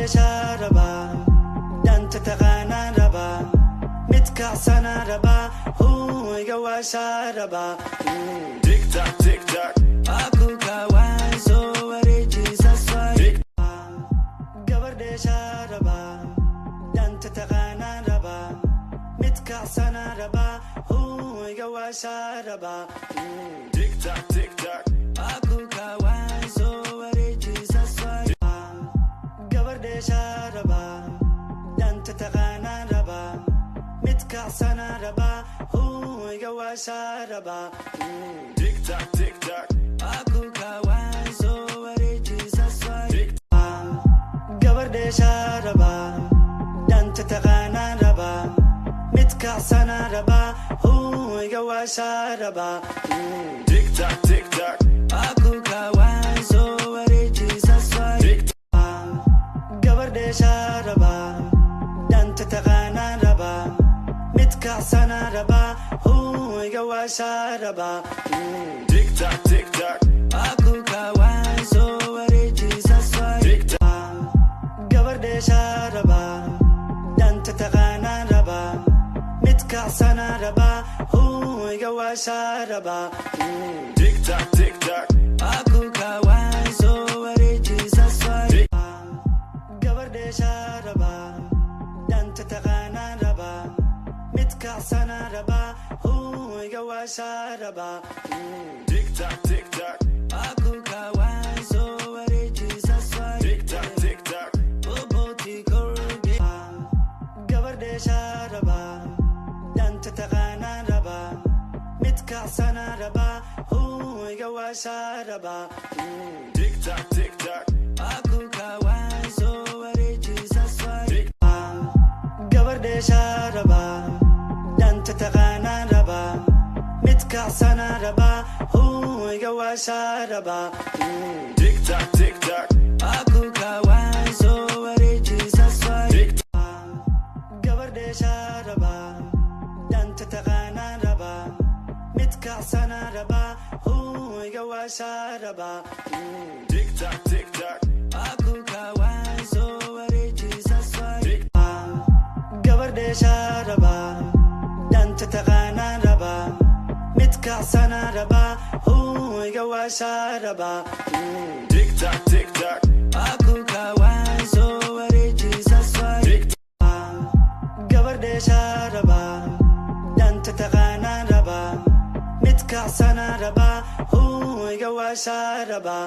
gabardheeshaa rabaa danta taqaanaan rabaa mid kacsanaa rabaa iga waashaa rabaa Tick tock, tick tock. aku kaawaan soo wareejisa swaayi gabardheeshaa rabaa danta taqaanaan rabaa mid kacsanaa rabaa iga waashaa rabaa Tick tock, tick tock. aku kaawaan soo wareejisa swaayi gabardheeshaa rabaa danta taqaanaan rabaa mid kacsanaa rabaa iga waashaa rabaa Tick tock, tick tock. aku kaawaan soo wareejisa swaayi gabardheeshaa rabaa danta taqaanaan rabaa mid kacsanaa rabaa iga waashaa rabaa Tick tock, tick tock. aku kaawaan soo wareejisa swaayi gabardheeshaa rabaa danta taqaanaan rabaa mid kacsanaa rabaa iga waashaa rabaa Tick tock, tick tock. aku kaawaan soo wareejisa swaayi gabardheeshaa rabaa danta taqaanaan rabaa mid kacsanaa rabaa iga waashaa rabaa Tick tock, tick tock. aku kaawaan soo wareejisa swaayi gabardheeshaa rabaa danta taqaanaan rabaa mid kacsanaa rabaa iga waashaa rabaa Tick tock, tick tock. aku kaawaan soo wareejisa swaayi Tick tock, tick tock. bobooti korge gabardheeshaa rabaa danta taqaanaan rabaa mid kacsanaa rabaa iga waashaa rabaa Tick tock, tick tock. aku kaawaan soo wareejisa swaayi gabardheeshaa rabaa danta taqaanaan rabaa mid kacsanaa rabaa iga waashaa rabaa Tick tock, tick tock. aku kaawaan soo wareejisa swaayi gabardheeshaa rabaa danta taqaanaan rabaa mid kacsanaa rabaa iga waashaa rabaa Tick tock, tick tock. aku kaawaan soo wareejisa swaayi gabardheeshaa rabaa danta taqaanaan rabaa mid kacsanaa rabaa iga waashaa rabaa Tick tock, tick tock. aku kaawaan soo wareejisa swaayi gabardheeshaa rabaa danta taqaanaan rabaa mid kacsanaa rabaa iga waashaa rabaa